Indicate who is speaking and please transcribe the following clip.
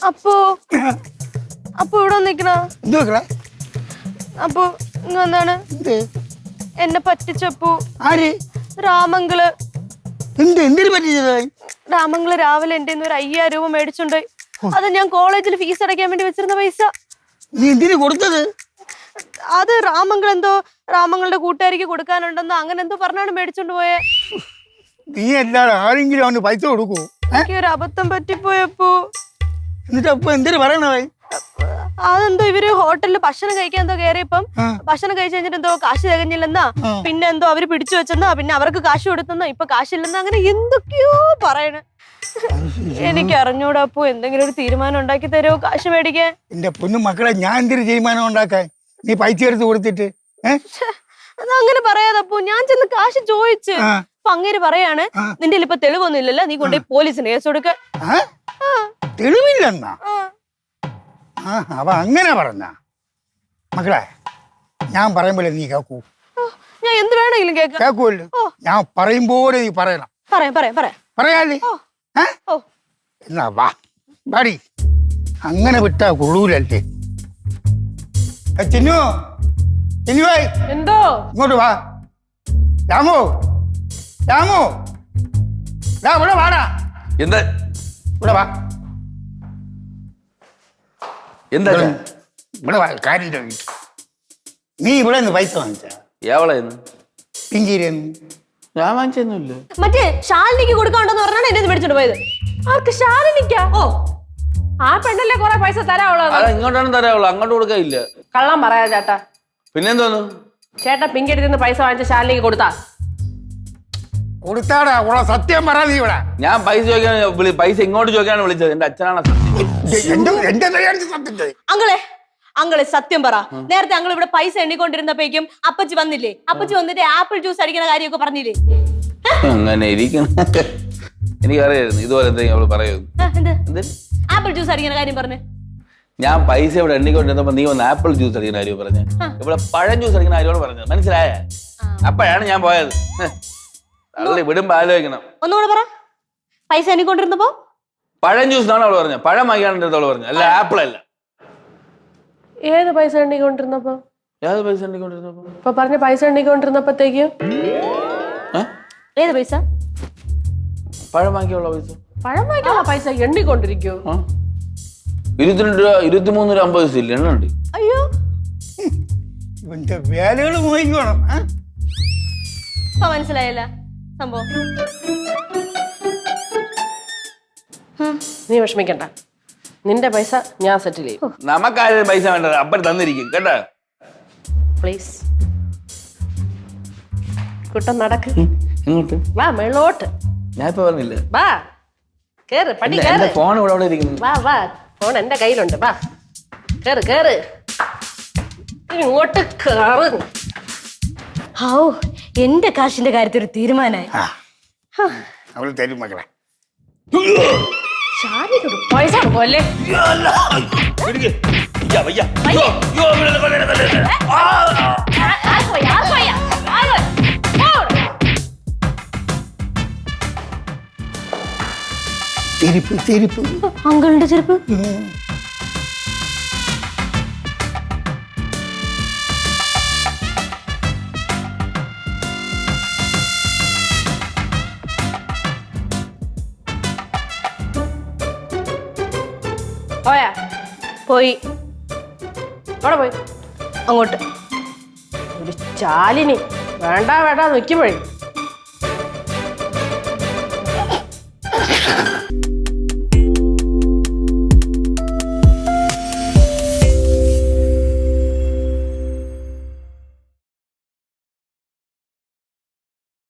Speaker 1: അപ്പോ അപ്പൊ ഇവിടെ നിക്കണ അപ്പൊ എന്താണ് എന്നെ പറ്റിച്ചപ്പോ
Speaker 2: ആര്
Speaker 1: രാമങ്കിള്
Speaker 2: എന്തിനു പറ്റിച്ചത്?
Speaker 1: രാമങ്കിള് രാവിലെ എന്റെ ഒരു 5000 രൂപ മേടിച്ചുണ്ട്. അത് ഞാൻ കോളേജിൽ ഫീസ് അടയ്ക്കാൻ വേണ്ടി വെച്ചിരുന്ന പൈസ.
Speaker 2: നീ എന്തിനു കൊടുത്തത്?
Speaker 1: അത് രാമങ്കിൾ എന്തോ രാമങ്ങളുടെ കൂട്ടുകാരിക്ക് കൊടുക്കാനുണ്ടെന്നോ അങ്ങനെ എന്തോ പറഞ്ഞാണ് മേടിച്ചോണ്ട് പോയെ.
Speaker 2: നീ അല്ലാതെ ആരെങ്കിലും അവന് പൈസ കൊടുക്കൂ?
Speaker 1: എനിക്ക് ഒരു അബദ്ധം പറ്റിപ്പോയപ്പോ.
Speaker 2: എന്നിട്ട് അപ്പൊ എന്തിനു പറയണേ?
Speaker 1: അതെന്തോ ഇവര് ഹോട്ടലിൽ ഭക്ഷണം കഴിക്കാൻ എന്തോ കയറിയപ്പം ഭക്ഷണം കഴിച്ചു കഴിഞ്ഞിട്ട് എന്തോ കാശ് തികഞ്ഞില്ലെന്നാ, പിന്നെ എന്തോ അവര് പിടിച്ചു വെച്ചെന്നാ, പിന്നെ അവർക്ക് കാശ് കൊടുത്തെന്നോ, ഇപ്പൊ കാശില്ലെന്നാ, അങ്ങനെ എന്തൊക്കെയോ പറയണേ. എനിക്ക് അറിഞ്ഞൂടാ. അപ്പൊ എന്തെങ്കിലും ഒരു തീരുമാനം ഉണ്ടാക്കി തരുമോ കാശ് മേടിക്കാൻ?
Speaker 2: എന്റെ പൊന്നു മക്കളെ, ഞാൻ എന്തൊരു തീരുമാനം ഉണ്ടാക്കാൻ? നീ പൈസ എടുത്ത് കൊടുത്തിട്ട്
Speaker 1: അങ്ങനെ പറയാതപ്പോ ഞാൻ ചെന്ന് കാശ് ചോദിച്ചു. അപ്പൊ അങ്ങേര് പറയാണ്, നിന്റെ ഇപ്പൊ തെളിവൊന്നും ഇല്ലല്ലോ, നീ കൊണ്ടുപോയി പോലീസിന് കേസ് കൊടുക്ക.
Speaker 2: തെളിവില്ലെന്നാ? അവ അങ്ങനെ പറഞ്ഞ മക്കളെ, ഞാൻ പറയുമ്പോലെ നീ കേക്കൂ.
Speaker 1: ഞാൻ എന്ത് വേണമെങ്കിലും
Speaker 2: കേക്കുമല്ലോ. ഞാൻ പറയുമ്പോലെ നീ പറയണം. പറയാല്ലേ? എന്നാ വാ പാടി. അങ്ങനെ വിട്ടാ കൊള്ളൂലല്ലേ. ചിന്നു, ചിന്നുവായി
Speaker 1: എന്തോ
Speaker 2: ഇങ്ങോട്ട് വാ. രാമു, രാമു, ഇവിടെ വാടാ.
Speaker 3: എന്താ
Speaker 2: ഇവിടെ വാ.
Speaker 3: എന്താ
Speaker 2: ഇവിടെ വാ. കാര്യം നീ ഇവിടെ നിന്ന് പൈസ വാങ്ങിച്ച?
Speaker 3: എവളെന്ന്?
Speaker 2: പിഞ്ചീരെന്ന്?
Speaker 3: ഞാൻ വാങ്ങിച്ചൊന്നുമില്ല.
Speaker 1: മറ്റേ ശാലിനിക്ക് കൊടുക്കാണ്ടെന്ന് പറഞ്ഞാണ് എന്നെ മേടിച്ചോണ്ട് പോയത്. ആർക്ക്? ശാലിനിക്കാ? ഓ, ആ പെണ്ണല്ലേ കൊറേ പൈസ തരാവുള്ളത്.
Speaker 3: അത് ഇങ്ങോട്ടാണ് തരാവുള്ളൂ, അങ്ങോട്ട് കൊടുക്കാനില്ല.
Speaker 1: കള്ളം പറയാ ചേട്ടാ.
Speaker 3: പിന്നെന്തോന്നു?
Speaker 1: ചേട്ടാ പിങ്കി എടുത്ത് പൈസ വാങ്ങിച്ച ശാലിനിക്ക്
Speaker 2: കൊടുത്താടാ. ഉള്ള സത്യം പറ നീ. ഇവിടെ
Speaker 3: ഞാൻ പൈസ ചോദിക്കാൻ പൈസ ഇങ്ങോട്ട് ചോദിക്കാണ് വിളിച്ചത്. എന്റെ അച്ഛനാണ്
Speaker 1: അങ്ങളെ സത്യം പറ. നേരത്തെ അങ്ങൾ ഇവിടെ പൈസ എണ്ണിക്കൊണ്ടിരുന്നപ്പോഴേക്കും അപ്പച്ചി വന്നില്ലേ? അപ്പച്ചി വന്നിട്ട് ആപ്പിൾ ജ്യൂസ് അടിക്കുന്ന കാര്യമൊക്കെ പറഞ്ഞില്ലേ?
Speaker 3: അങ്ങനെ ഇരിക്കണം. എനിക്കറിയായിരുന്നു ഇതുപോലെ എന്തെങ്കിലും അവള് പറയുന്നു.
Speaker 1: ആപ്പിൾ ജ്യൂസ് അടിക്കുന്ന കാര്യം പറഞ്ഞു.
Speaker 3: ഞാൻ പൈസ ഇവിടെ എണ്ണിക്കൊണ്ടിരുന്നപ്പോ നീ വന്ന് ആപ്പിൾ ജ്യൂസ് അടിക്കുന്ന കാര്യം പറഞ്ഞു. ഇവിടെ പഴം ജ്യൂസ് അടിക്കുന്ന കാര്യമാണ് പറഞ്ഞത്. മനസ്സിലായ? അപ്പോഴാണ് ഞാൻ പോയത്. തള്ളി വിടുമ്പോ ആലോചിക്കണം.
Speaker 1: ഒന്നുകൂടെ പറ. പൈസ എണ്ണിക്കൊണ്ടിരുന്നപ്പോ
Speaker 3: പഴം ജ്യൂസ് എന്നാണ് അവള് പറഞ്ഞത്. പഴം വാങ്ങിക്കാണ്ട് അവള് പറഞ്ഞു, അല്ല ആപ്പിൾ അല്ല.
Speaker 4: ഏത് പൈസ എണ്ണിക്കൊണ്ടിരുന്നപ്പോ?
Speaker 3: ഏത് പൈസ എണ്ണിക്കൊണ്ടിരുന്നപ്പോ?
Speaker 4: ഇപ്പൊ പറഞ്ഞ പൈസ എണ്ണിക്കൊണ്ടിരുന്നപ്പോഴത്തേക്കും
Speaker 1: ഏത് പൈസ?
Speaker 3: പഴം വാങ്ങിയുള്ള പൈസ.
Speaker 4: പഴം വാങ്ങിക്കാനുള്ള പൈസ എണ്ണിക്കൊണ്ടിരിക്കോ?
Speaker 3: 22 രൂപ 23 രൂപ 50 പൈസ ഇല്ല, എണ്ണുണ്ട്.
Speaker 1: അയ്യോ,
Speaker 2: ഇവന്റെ വേലകൾ നോക്കണം.
Speaker 1: ഇപ്പൊ മനസ്സിലായല്ല സംഭവം.
Speaker 4: നീ വിഷമിക്കണ്ട, നിന്റെ പൈസ ഞാൻ സെറ്റിൽ ചെയ്യും.
Speaker 3: നമുക്കാരും പൈസ വേണ്ട, അപ്പം തന്നിരിക്കും കേട്ടാ.
Speaker 4: പ്ലീസ് കുട്ടൻ നടക്ക്.
Speaker 3: എങ്ങോട്ട്?
Speaker 4: വാ മേളോട്ട്.
Speaker 3: ഞാൻ ഇപ്പൊ പറഞ്ഞില്ല.
Speaker 4: വാ കേറ്, പടി കേറ്.
Speaker 3: ഫോൺ ഇവിടെ ഇരിക്കുന്നു.
Speaker 4: വാ വാ, ഫോൺ എന്റെ കയ്യിലുണ്ട്. വാ കേറ് കേറ്, ഇങ്ങോട്ട് കേറ്.
Speaker 1: ഹാവൂ, എന്റെ കാശിന്റെ കാര്യത്തിൽ ഒരു തീരുമാനമായി.
Speaker 2: അവള് തരും മക്കളെ.
Speaker 4: പൈസ കൊടുക്കുമല്ലേ?
Speaker 2: ചെരുപ്പ് ചെരുപ്പ്
Speaker 1: അങ്കിളിന്റെ ചെരുപ്പ്.
Speaker 4: പോയാ?
Speaker 1: പോയി.
Speaker 4: അവിടെ പോയി.
Speaker 1: അങ്ങോട്ട്.
Speaker 4: ഒരു ചാലിനി വേണ്ട വേണ്ട നിൽക്കുമ്പോഴേ